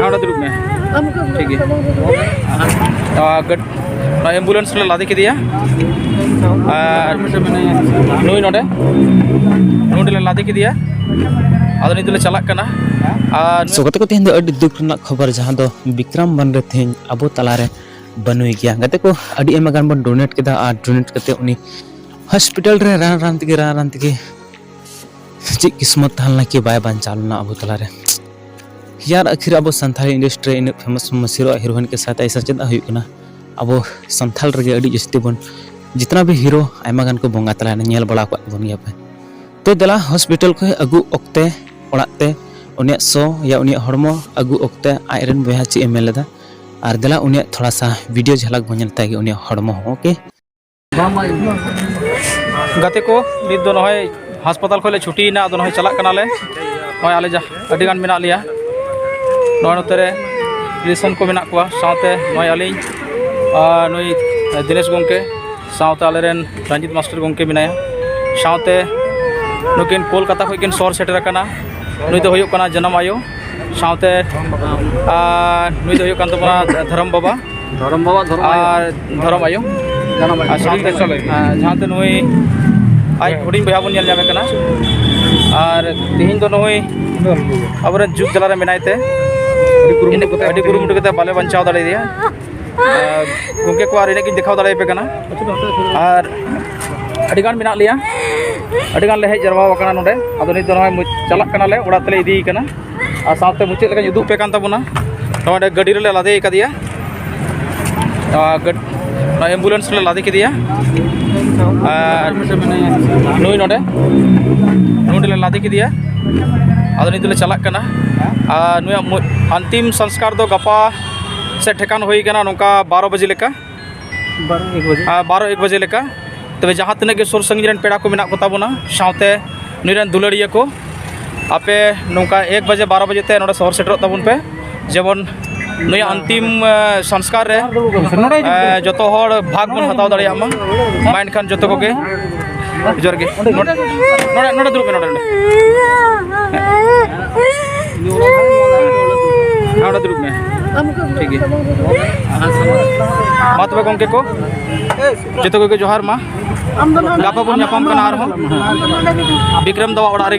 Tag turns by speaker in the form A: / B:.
A: हाँ दुरुब में ठीक है एम्बुलेंस ले लादे के दिया नुई नोडे नोडे ले लादे के दिया आदो नित ले चलाक कना
B: सोगते को तेहन अडी दुख रना खबर जहां दो विक्रम बनरे तेहन अबो तलारे बनुई गया गते को अडी एमा गान बन डोनेट केदा आ डोनेट कते उनी हॉस्पिटल रे रान तके ची किस्मत थालना के बाय बांचालना अबो तलारे यार आखिर अब संथाली इंडस्ट्री इन फेमस मसीरो हीरोइन के साथ ऐसा चेदा हुई कना अब संथाल रे अडी जस्ती बन जितना भी हीरो आयमा गान को बोंगा तला नेल बड़ा को बन गया पे तो दला हॉस्पिटल को अगु ओक्ते ओड़ाते उनिया सो या उनिया हड़मो अगु ओक्ते आयरन बया ची एमएलदा और दला उनिया थोड़ा सा वीडियो झलक बनलता कि उनिया हड़मो ओके
A: गाते को नित दो नहय अस्पताल खोले छुट्टी ना दो नहय चलाक कनाले नय आले जा अडी गान मेना लिया नय नतरे रिलेशन को मेना कुआ साथे नय आलिन नय दिनेश गोंके साथे आलेरेन रंजित मास्टर गोंके मेनाया साथे नुकिन कोलकाता खन सर सेटर कना नुई दो हुयुक कना जन्म आयो साथे नुई दो हुयुक कान तबना धरम बाबा और धरम आयो साथे जहां नुई आज हुडिंग बया बन नेल जामे कना और तिहिन दो नुई अबरे जुग जला रे मेनायते अडी कुरुमुटु कते बाले बंचाव दाड़े दिया गोंके को आर इने दिखाव दाड़े पे कना और अडी गान मेना लिया अडी गान ले हेज जरवा वकना नोडे आदो नित दो चलाक कना ले ओड़ा तले इदी कना और साथे मुचे लेका उदुग पे कान तबना नोडे गाड़ी रे लादे का दिया एम्बुलेंस ले लादे के दिया नुई नोडे नोडे ले लादे के दिया आदो नित ले चलाक कना नुया अंतिम संस्कार दो गपा से ठेकान हुई कना नोका 12 बजे लेका 12-1 बजे लेका तबे जहाँ तने के सुर संगी रन पेड़ा को मेना को ताबोना साथे नुरन दुलड़िया को आपे नोका 1 बजे 12 बजे ते नोडे शहर सेटर ताबुन पे जेबन नुय अंतिम संस्कार रे जतो हर भाग बन हताव दाड़िया मा माइन खान जतो को के जोर के नोडे दुरुब नोडे हाँ दुरुब में ठीक है मा तबे गोंके को जतो को जोहार मा गापा बन नापाम कना आर हो विक्रम दवा ओड़ा रे